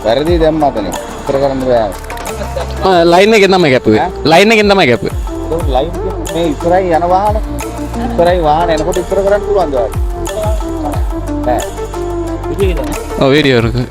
වැරදි දැම්මතනේ. ඉතර කරන්න බෑ. ලයින් එකෙන් තමයි කැපුවේ. ලයින් එකෙන් තමයි කැපුවේ. ඒක ලයින් එක මේ ඉස්සරහින් යන වාහන. ඉස්සරහින් වාහන එනකොට ඉතර කරන්න පුළුවන්ද ඔයාලට? බෑ. வீடியோ இருக்கு.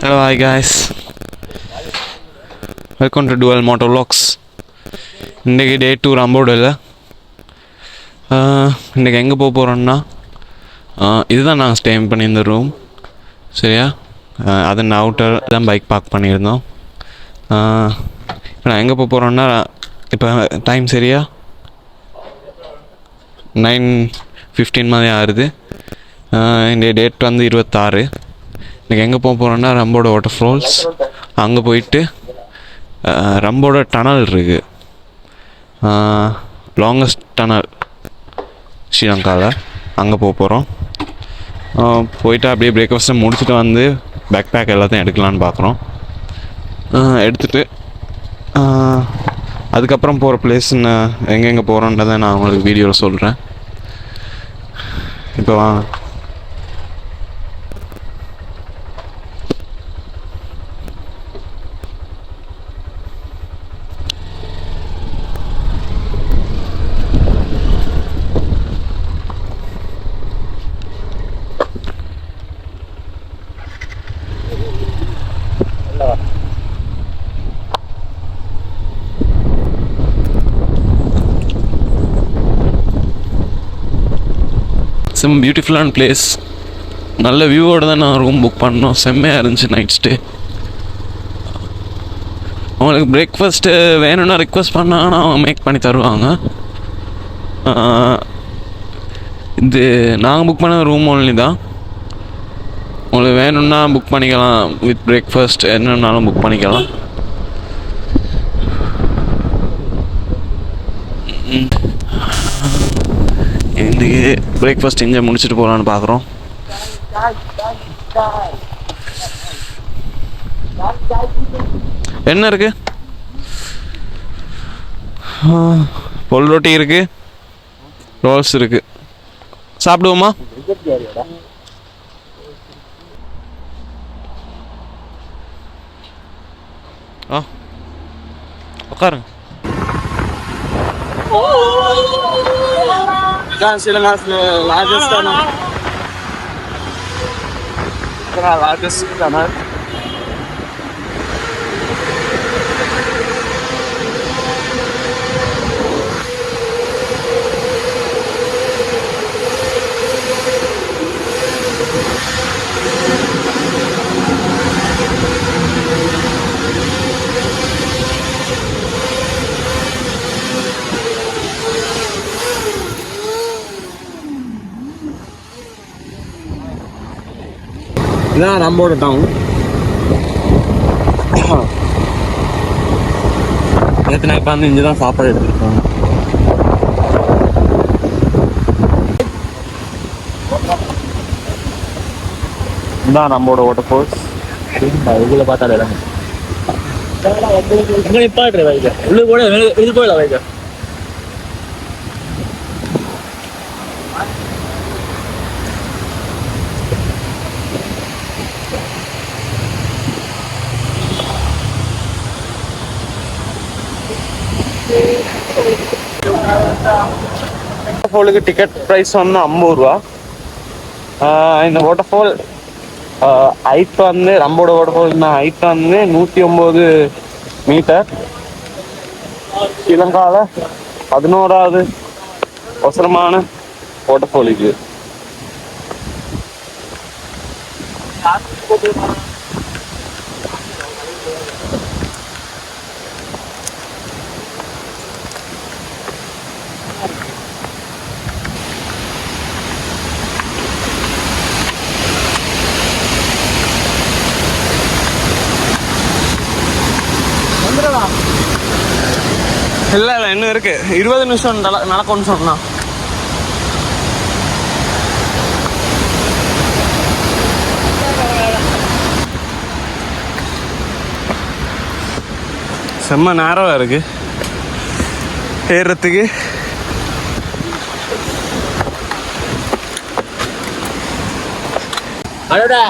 Hello, hi guys. Welcome to Dual Motor Vlogs. இன்றைக்கி டே 2 ரம்போடில். இன்றைக்கி எங்கே போக போகிறோன்னா இதுதான் நாங்கள் ஸ்டே பண்ணியிருந்த ரூம். சரியா, அது நான் அவுட்டர் தான் பைக் பார்க் பண்ணியிருந்தோம். இப்போ நான் எங்கே போக போகிறோன்னா, இப்போ டைம் சரியா 9:15 மாதிரி ஆகுது. இந்த டேட் வந்து 26. இன்றைக்கி எங்கே போக போகிறோன்னா ரம்போட வாட்டர் ஃபால்ஸ். அங்கே போயிட்டு ரம்போட டனல் இருக்குது, லாங்கஸ்ட் டனல் ஸ்ரீலங்காவில். அங்கே போக போகிறோம். போயிட்டு அப்படியே பிரேக்ஃபாஸ்ட்டை முடிச்சுட்டு வந்து பேக் பேக் எல்லாத்தையும் எடுக்கலான்னு பார்க்குறோம். எடுத்துகிட்டு அதுக்கப்புறம் போகிற பிளேஸ்ன்னு எங்கெங்கே போகிறோன்றதை நான் உங்களுக்கு வீடியோவில் சொல்கிறேன். இப்போ வாங்க. செம்ம பியூட்டிஃபுல்லான பிளேஸ். நல்ல வியூவோடு தான் நான் ரூம் புக் பண்ணோம். செம்மையாக இருந்துச்சு நைட் ஸ்டே. அவங்களுக்கு பிரேக்ஃபாஸ்ட்டு வேணும்னா ரிக்வெஸ்ட் பண்ணாங்கன்னா அவங்க மேக் பண்ணி தருவாங்க. இது நாங்கள் புக் பண்ண ரூம் ஒன்லி தான். உங்களுக்கு வேணும்னா புக் பண்ணிக்கலாம். வித் பிரேக்ஃபாஸ்ட் என்னன்னாலும் புக் பண்ணிக்கலாம். இன்றைக்கி பிரேக்ஃபாஸ்ட் எங்கே முடிச்சுட்டு போகலான்னு பார்க்குறோம். என்ன இருக்குது? பொல் ரொட்டி இருக்குது, ரோல்ஸ் இருக்குது. சாப்பிடுவோமா? உட்காருங்க. Srilanka's largest tunnel. Largest tunnel. இதுதான் ரம்போட டவுன். நேற்று நான் இப்போ வந்து இங்கே தான் சாப்பாடு எடுத்துருக்கோம். இதுதான் நம்மளோட வாட்டர் ஃபால்ஸ். இதில் பார்த்தாலே இடம் இங்கே நிப்பாட்டுற வைக்க உள்ளே கூட இது போயிடலாம் வைக்க. வாட்டர்ஃபாலுக்கு டிக்கெட் ப்ரைஸ் வந்து 50 ரூபா. இந்த வாட்டர்ஃபால் ஹைட் வந்து ரம்போட வாட்டர்ஃபால் ஹைட் வந்து 109 மீட்டர். ஸ்ரீலங்காவில் 11வது அவசரமான வாட்டர்ஃபால் இது. இல்லை இல்லை இன்னும் இருக்கு. 20 நிமிஷம் நடக்கும்னு சொன்னா. செம்ம நேரவா இருக்கு ஏறுறதுக்கு. அடடா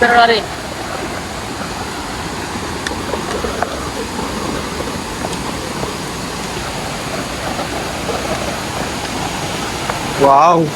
சரி வாவ்.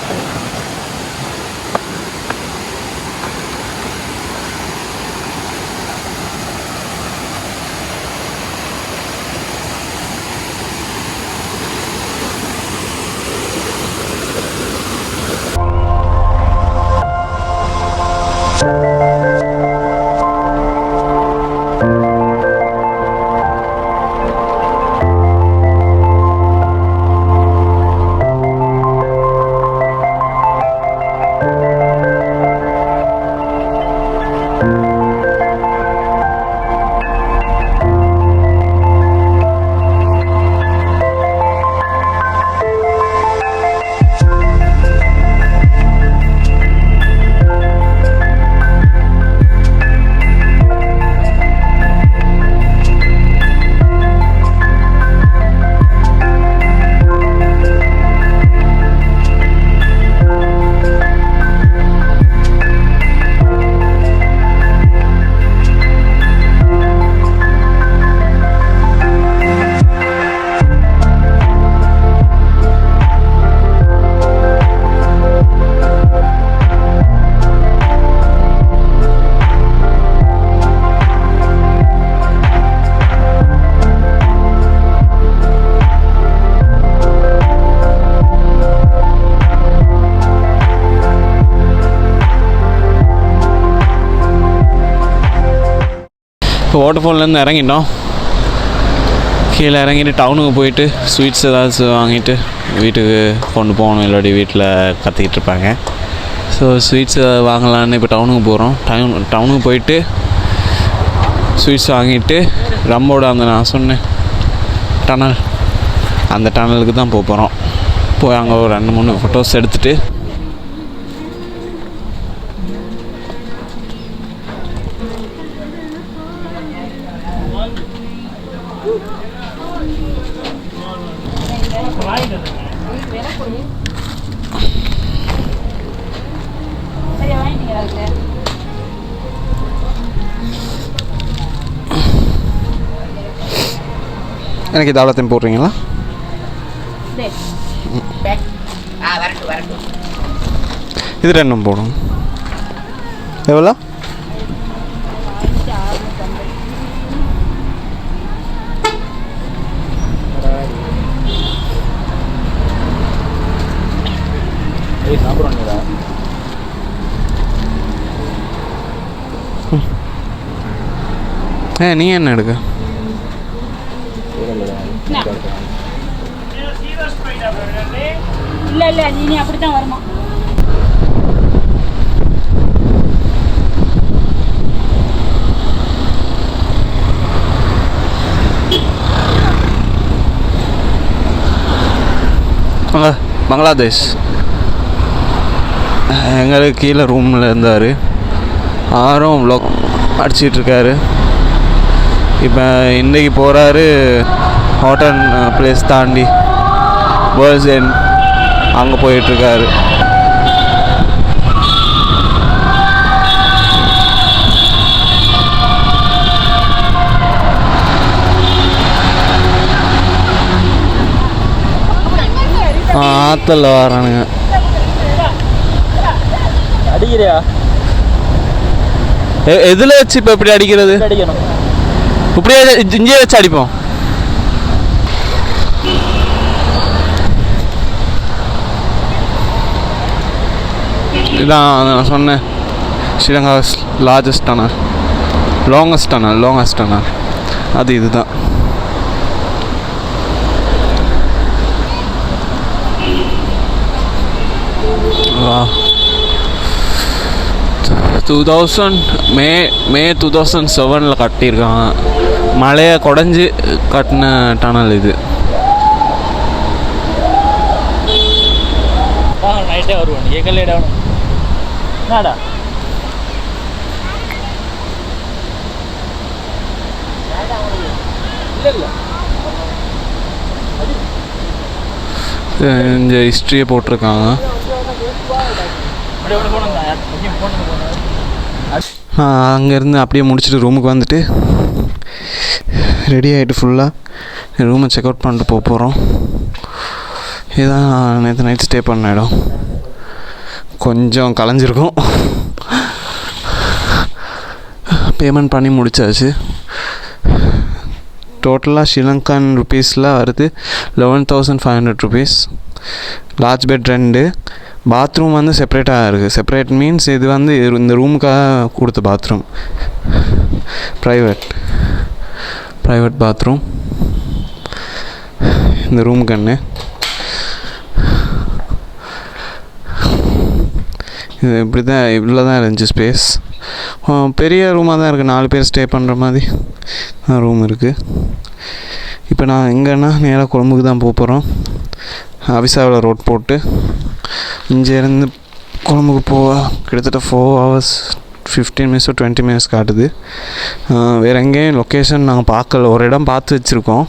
இப்போ வாட்டர்ஃபால்லேருந்து இறங்கிட்டோம். கீழே இறங்கிட்டு டவுனுக்கு போயிட்டு ஸ்வீட்ஸ் ஏதாச்சும் வாங்கிட்டு வீட்டுக்கு கொண்டு போகணும். இல்லாட்டி வீட்டில் கத்திக்கிட்டு இருப்பாங்க. ஸோ ஸ்வீட்ஸ் வாங்கலான்னு இப்போ டவுனுக்கு போகிறோம். டவுனுக்கு போயிட்டு ஸ்வீட்ஸ் வாங்கிட்டு ரம்மோட அந்த நான் சொன்னேன் டனல், அந்த டனலுக்கு தான் போக போகிறோம். போய் அங்கே ஒரு 2-3 ஃபோட்டோஸ் எடுத்துகிட்டு எனக்கு இது அவ்வளோத்தையும் போடுறீங்களா? இது 2 போடும். எவ்வளோ? நீ என்ன எடுக்க? இல்ல நீ அப்படித்தான் வரணும். பங்களாதேஷ் எங்களுக்கு கீழே ரூமில் இருந்தார். ஆரும் வ்ளாக் அடிச்சிட்ருக்காரு. இப்போ இன்றைக்கி போகிறாரு ஹோட்டல் பிளேஸ் தாண்டி வேர்ல்ட்ஸ் எண்ட், அங்கே போயிட்டுருக்காரு. ஆத்தல்ல வரானுங்க. அடிக்கிறியா? எதில் வச்சு இப்போ எப்படி அடிக்கிறது? அடிக்கணும் இப்படியே இங்கே வச்சு அடிப்போம். இதான் நான் சொன்னேன், Sri Lanka's largest tunnel, longest tunnel அது இதுதான். மே 2007 கட்டியிருக்காங்க. மழையை குடஞ்சி கட்டின டனல் இது. நைட்டே வருவோம், எங்கல்லேடா என்னடா இந்த ஹிஸ்ட்ரியை போட்டிருக்காங்க. அங்கேருந்து அப்படியே முடிச்சுட்டு ரூமுக்கு வந்துட்டு ரெடி ஆகிட்டு ஃபுல்லாக ரூமை செக் அவுட் பண்ணிட்டு போக போகிறோம். இதுதான் நேற்று நைட் ஸ்டே பண்ண இடம். கொஞ்சம் கலைஞ்சிருக்கும். பேமெண்ட் பண்ணி முடிச்சாச்சு. டோட்டலாக ஸ்ரீலங்கன் ருபீஸில் வருது 11,500 rupees. லார்ஜ் பெட் 2, பாத்ரூம் வந்து செப்பரேட்டாக இருக்குது. செப்பரேட் மீன்ஸ் இது வந்து இந்த ரூமுக்காக கொடுத்த பாத்ரூம், ப்ரைவேட் பாத்ரூம் இந்த ரூமுக்கு. இது இப்படி தான், இவ்வளோ தான் இருந்துச்சு ஸ்பேஸ். பெரிய ரூமாக தான் இருக்குது, 4 பேர் ஸ்டே பண்ணுற மாதிரி ரூம் இருக்குது. இப்போ நான் எங்கன்னா நேராக கொழும்புக்கு தான் போக போகிறோம். அவிசாவில் ரோட் போட்டு இங்கேருந்து கொழும்புக்கு போக கிட்டத்தட்ட 4 hours 15 minutes or 20 minutes காட்டுது. வேறு எங்கேயும் லொக்கேஷன் நாங்கள் பார்க்கல. ஒரு இடம் பார்த்து வச்சுருக்கோம்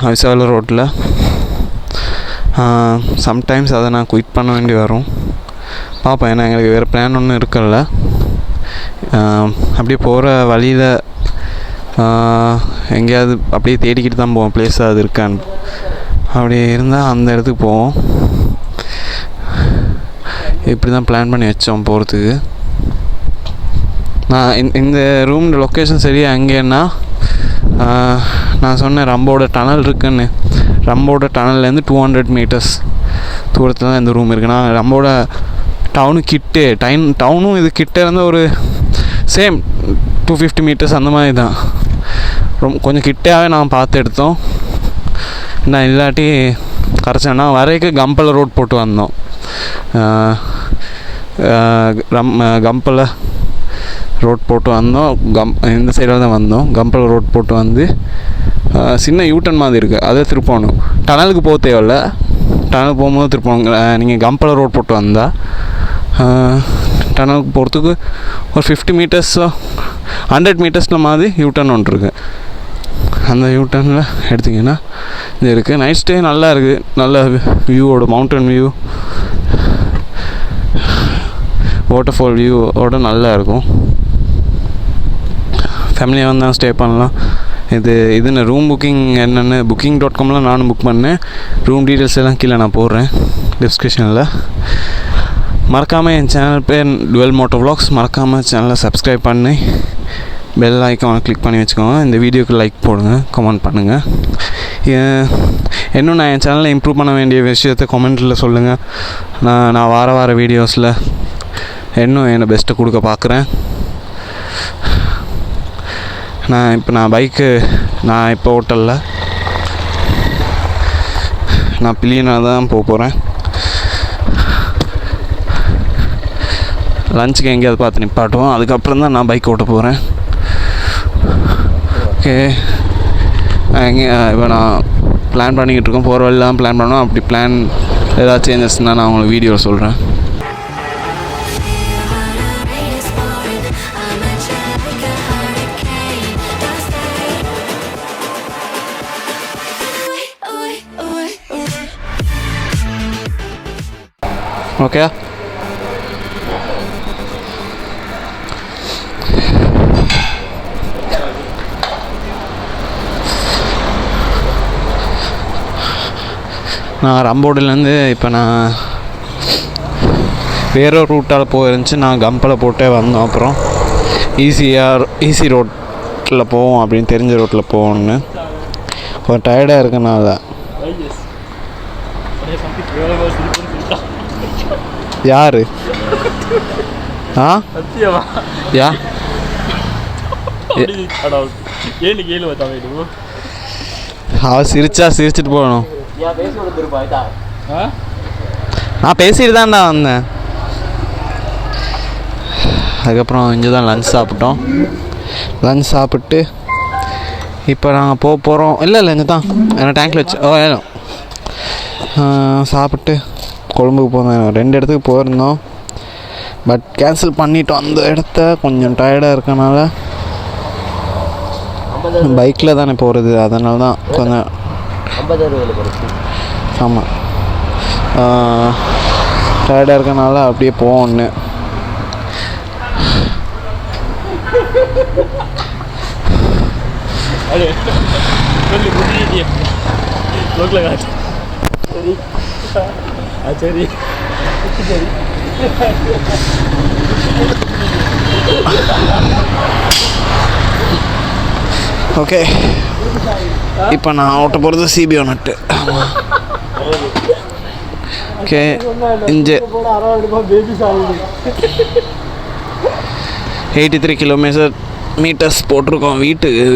அவிசாவில் ரோட்டில். சம்டைம்ஸ் அதை நான் குயிட் பண்ண வேண்டி வரும், பார்ப்பேன். ஏன்னா எங்களுக்கு வேறு பிளான் ஒன்றும் இருக்கல. அப்படியே போகிற வழியில் எங்கேயாவது அப்படியே தேடிக்கிட்டு தான் போவோம், பிளேஸ் அது இருக்கான்னு. அப்படி இருந்தால் அந்த இடத்துக்கு போவோம். இப்படி தான் பிளான் பண்ணி வச்சோம் போகிறதுக்கு. நான் இந்த ரூம் லொக்கேஷன் சரியா எங்கேன்னா, நான் சொன்னேன் ரம்போட டனல் இருக்குன்னு. ரம்போட டனல்லேருந்து 200 meters தூரத்தில் தான் இந்த ரூம் இருக்குது. நான் ரம்போட டவுனுக்கிட்டே டவுனும் இது கிட்டே இருந்து ஒரு சேம் 250 meters அந்த மாதிரி தான். கொஞ்சம் கிட்டையாகவே நான் பார்த்து எடுத்தோம். நான் இல்லாட்டி கரைச்சேன்னா வரைக்கும் கம்பல ரோட் போட்டு வந்தோம். கம்பல ரோட் போட்டு வந்தோம். இந்த சைடில் தான் வந்தோம். கம்பல ரோட் போட்டு வந்து சின்ன யூட்டன் மாதிரி இருக்குது, அதை திருப்பணும். டனலுக்கு போக தேவையில்ல, டனலுக்கு போகும்போது திருப்பணும். நீங்கள் கம்பல ரோட் போட்டு வந்தால் டனலுக்கு போகிறதுக்கு ஒரு 50 meters 100 meters மாதிரி யூட்டன் ஒன்று இருக்குது. அந்த யூட்டர்னில் எடுத்திங்கன்னா இது இருக்குது. நைட் ஸ்டே நல்லா இருக்குது. நல்ல வியூவோட, மவுண்டன் வியூ, வாட்டர்ஃபால் வியூவோட நல்லா இருக்கும். ஃபேமிலியாக வந்தால் ஸ்டே பண்ணலாம். இதுன்னு ரூம் புக்கிங் என்னென்னு booking.comல நானும் புக் பண்ணேன். ரூம் டீட்டெயில்ஸ் எல்லாம் கீழே நான் போடுறேன் டிஸ்கிரிப்ஷனில். மறக்காமல் என் சேனல் பேர் டுவெல் மோட்டோ vlogs. மறக்காமல் சேனலை சப்ஸ்கிரைப் பண்ணி பெல் ஐக்கானை கிளிக் பண்ணி வச்சுக்கோங்க. இந்த வீடியோக்கு லைக் போடுங்க, கமெண்ட் பண்ணுங்கள். இன்னும் நான் என் சேனலில் இம்ப்ரூவ் பண்ண வேண்டிய விஷயத்தை கமெண்ட்டில் சொல்லுங்கள். நான் வார வீடியோஸில் இன்னும் என்னை பெஸ்ட்டை கொடுக்க பார்க்குறேன். நான் பைக்கு இப்போ ஓட்டலில், நான் பில்லியனாக தான் போக போகிறேன். லஞ்சுக்கு எங்கேயாவது பார்த்து நிப்பாட்டுவோம். அதுக்கப்புறம் தான் நான் பைக் ஓட்ட போகிறேன். ஓகே, இப்போ நான் பிளான் பண்ணிக்கிட்டு இருக்கோம். போகிற வழியில் தான் பிளான் பண்ணோம். அப்படி பிளான் ஏதாவது சேஞ்சஸ்னால் நான் உங்களுக்கு வீடியோவில் சொல்கிறேன். ஓகே, நான் ரம்போடிலேருந்து இப்போ நான் வேற ஒரு ரூட்டால் போயிருந்துச்சு. நான் கம்பலை போட்டே வந்தோம். அப்புறம் ஈஸி ரோட்டில் போவோம் அப்படின்னு தெரிஞ்ச ரோட்டில் போவோம்னு. ஒரு டயர்டாக இருக்குன்னா அதான். யாரு? ஆ சத்தியமா யா ஏழு கேளு வச்சாங்க. அவ சிரிச்சிட்டு போகணும். நான் பேசிட்டு தான்டா வந்தேன். அதுக்கப்புறம் இங்கே தான் லன்ச் சாப்பிட்டோம். லன்ச் சாப்பிட்டு இப்போ நாங்கள் போகிறோம். இல்லை இங்கே தான் ஏன்னா டேங்க்கில் வச்சு சாப்பிட்டு கொழும்புக்கு போனோம். 2 இடத்துக்கு போயிருந்தோம். பட் கேன்சல் பண்ணிட்டோம். அந்த இடத்த கொஞ்சம் டயர்டாக இருக்கனால பைக்கில் தானே போகிறது, அதனால தான் கொஞ்சம் ஆமாம் டயர்டாக இருக்கனால அப்படியே போவோன்னு. சரி ஓகே, இப்போ நான் ஓட்ட போகிறது சிபி ஒன்று. ஓகே, இங்கே 83 கிலோமீட்டர்ஸ் போட்டிருக்கோம்.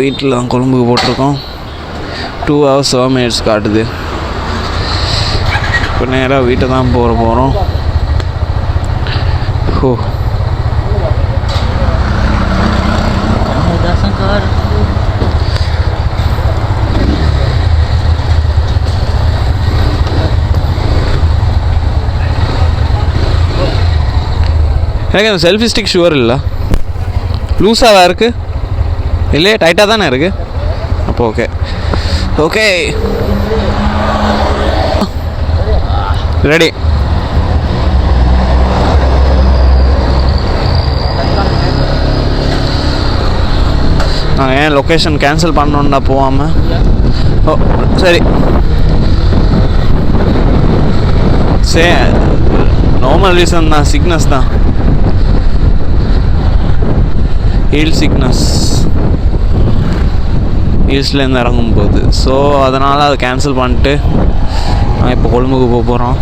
வீட்டில் தான் கொழும்புக்கு போட்டிருக்கோம். 2 hours 7 minutes காட்டுது. இப்போ நேராக வீட்டை தான் போகிறோம். ஓ எனக்கு அந்த செல்ஃபி ஸ்டிக் ஷுவர் இல்லை. லூஸாவா இருக்குது? இல்லையே, டைட்டாக தானே இருக்குது. அப்போ ஓகே ஓகே ரெடி. நான் ஏன் லொக்கேஷன் கேன்சல் பண்ணணுன்னா போகாமல். ஓ சரி நார்மல் ரீசன் தான், சிக்னஸ் தான், ஹீல் சிக்னஸ் ஹீல்ஸ்லேருந்து இறங்கும்போது. ஸோ அதனால் அதை கேன்சல் பண்ணிட்டு நான் இப்போ கொழும்புக்கு போகிறோம்.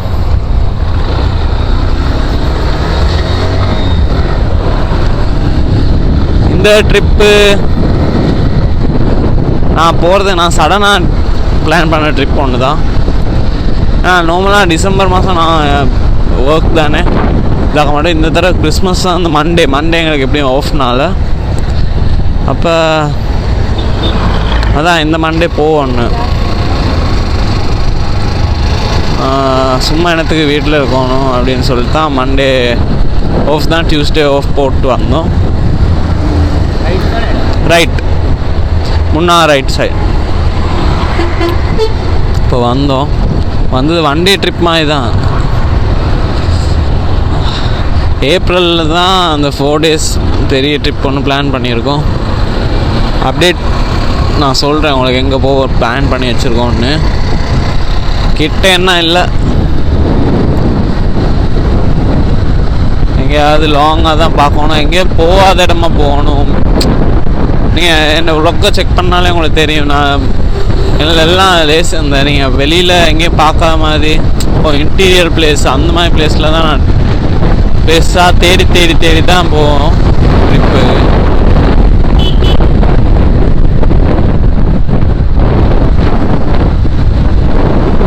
இந்த ட்ரிப்பு நான் சடனாக பிளான் பண்ண ட்ரிப் ஒன்று தான். நார்மலாக டிசம்பர் மாதம் நான் ஒர்க் தானே இதாக மாட்டேன். இந்த தடவை கிறிஸ்மஸ் தான், அந்த மண்டே எங்களுக்கு எப்படியும் ஆஃப்னால. அப்போ அதான் இந்த மண்டே போவோன்னு, சும்மா இடத்துக்கு வீட்டில் இருக்கணும் அப்படின்னு சொல்லிட்டு தான் மண்டே ஆஃப் தான். டியூஸ்டே ஆஃப் போட்டு வந்தோம். ரைட் முன்னா ரைட் சைட். இப்போ வந்தது ஒன் டே ட்ரிப் மாதிரி தான். ஏப்ரலில் தான் அந்த 4 days பெரிய ட்ரிப் ஒன்று பிளான் பண்ணியிருக்கோம். அப்டேட் நான் சொல்கிறேன் உங்களுக்கு எங்கே போக பிளான் பண்ணி வச்சுருக்கோன்னு. கிட்ட என்ன இல்லை, எங்கேயாவது லாங்காக தான் பார்க்கணும், எங்கேயும் போகாத இடமா போகணும். நீங்கள் என்னை உலக செக் பண்ணாலே உங்களுக்கு தெரியும். நான் எல்லாம் லேஸ் இந்த நீங்கள் வெளியில் எங்கேயும் பார்க்காத மாதிரி இன்டீரியர் பிளேஸ் அந்த மாதிரி பிளேஸில் தான் நான் பெருசாக தேடி தான் போவோம் ட்ரிப்பு.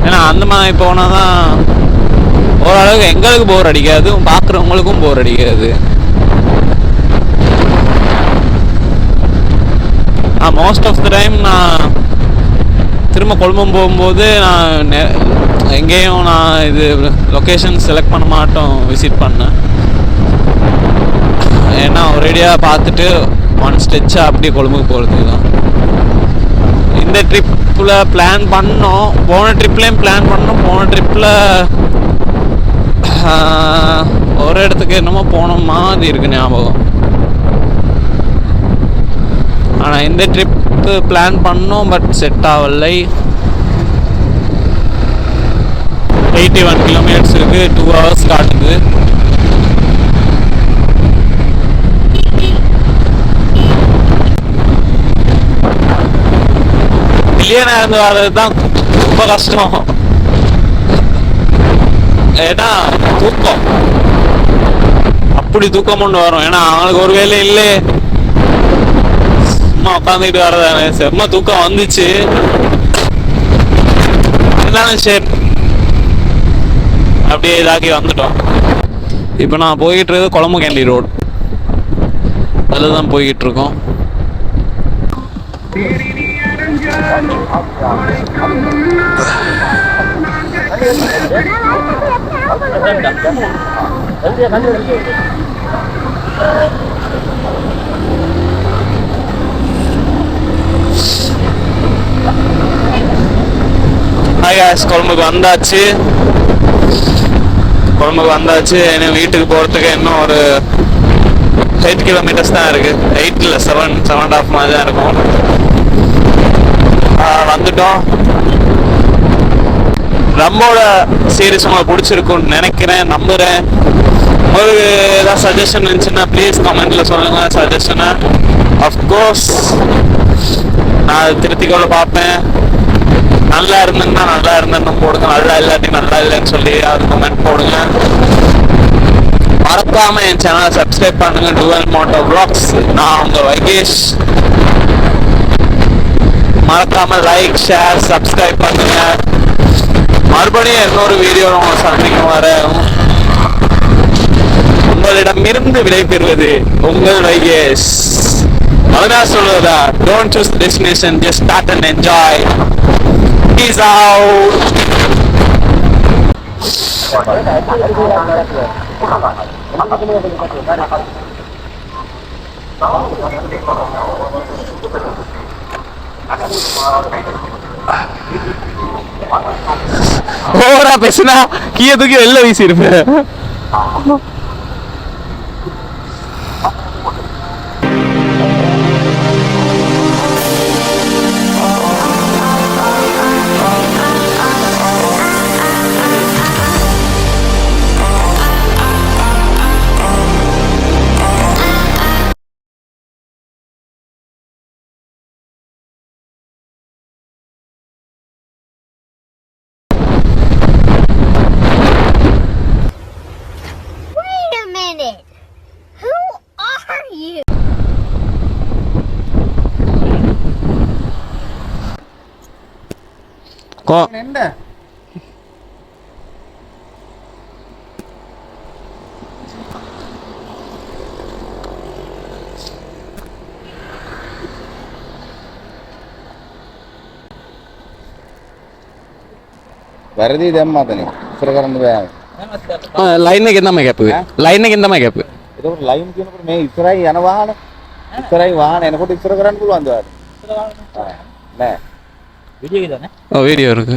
ஏன்னா அந்த மாதிரி போனால் தான் ஓரளவுக்கு எங்களுக்கு போர் அடிக்காது, பார்க்குறவங்களுக்கும் போர் அடிக்காது. மோஸ்ட் ஆஃப் த டைம் நான் திரும்ப கொழும்பு போகும்போது நான் எங்கேயும் நான் இது லொக்கேஷன் செலக்ட் பண்ண மாட்டோம் விசிட் பண்ணேன். ஏன்னா ஒரேடியாக பார்த்துட்டு ஒன் ஸ்டெச்சாக அப்படியே கொழும்புக்கு போகிறதுக்கு தான். இந்த ட்ரிப்பில் பிளான் பண்ணோம், போன ட்ரிப்லேயும் பிளான் பண்ணோம். போன ட்ரிப்பில் ஒரு இடத்துக்கு என்னமோ போன மாதிரி இருக்குது ஞாபகம். ஆனால் இந்த ட்ரிப்பு பிளான் பண்ணோம், பட் செட் ஆகலை. 81 கிலோமீட்டர்ஸ் இருக்குது, 2 hours காட்டுது. வெளியே நடந்து வர்றது தான் ரொம்ப கஷ்டம். ஏன்னா தூக்கம் இப்படி தூக்கம் கொண்டு வரும். ஏன்னா அவங்களுக்கு ஒரு வேலை இல்லை, சும்மா உட்காந்துக்கிட்டு வரதானே. செம்ம தூக்கம் வந்துச்சு. இருந்தாலும் சரி அப்படியே இதாக்கி வந்துட்டோம். இப்போ நான் போய்கிட்டு இருக்கிறது கொழம்பு கேண்டி ரோடு, அதில் தான் போய்கிட்டு இருக்கோம். கொழம்புக்கு வந்தாச்சு. என்ன வீட்டுக்கு போகிறதுக்கு இன்னும் ஒரு 8 கிலோமீட்டர்ஸ் தான் இருக்கு. 8 இல்லை 7.5 மாதிரி தான் இருக்கும். வந்துட்டோம். நம்மளோட சீரிஸ் உங்களுக்கு பிடிச்சிருக்கும்னு நினைக்கிறேன், நம்புறேன். உங்களுக்கு ஏதாவது சஜஷன் இருந்துச்சுன்னா ப்ளீஸ் கமெண்ட்ல சொல்லுங்க. சஜஷனை அஃப்கோர்ஸ் நான் அதை திருத்திக்கொள்ள பார்ப்பேன். நல்லா இருந்தேன்னா நல்லா இருந்தேன்னு போடுங்க, நல்லா இல்லாட்டி நல்லா இல்லைன்னு சொல்லி அது கமெண்ட் போடுங்க. மறக்காம என் சேனலை சப்ஸ்கிரைப் பண்ணுங்க, டுவல் மோட்டோ vlogs. நான் உங்க வைகேஷ். மறக்காம லைக், ஷேர், சப்ஸ்கிரைப் பண்ணுங்க. மறுபடியும் இன்னொரு வீடியோ உங்களை சந்திக்கும் வர உங்களிடமிருந்து விடைபெறுவது உங்கள் வைகேஷ். அதுதான் சொல்லுவதா, don't choose the destination, just start and enjoy. Peace out. ஓரா பேசுனா கீழே தூக்கி வெளில வீசிருப்பேன். என்ன वरदी देम मातनी सरकारन बे लाइन में कितना मैं गैप है, लाइन में कितना मैं गैप है. ಇದು ಲೈನ್ ಕಿನಪುರ ಮೇ ಇಸ್ರಾಯಿ ಅನ ವಾಹನ ಎನಕೊಟ್ಟು ಇಸ್ರ ಕರನ್ ಪುಲ್ ಅಂದ ನೇ வீடியோ தானே. வீடியோ இருக்கு.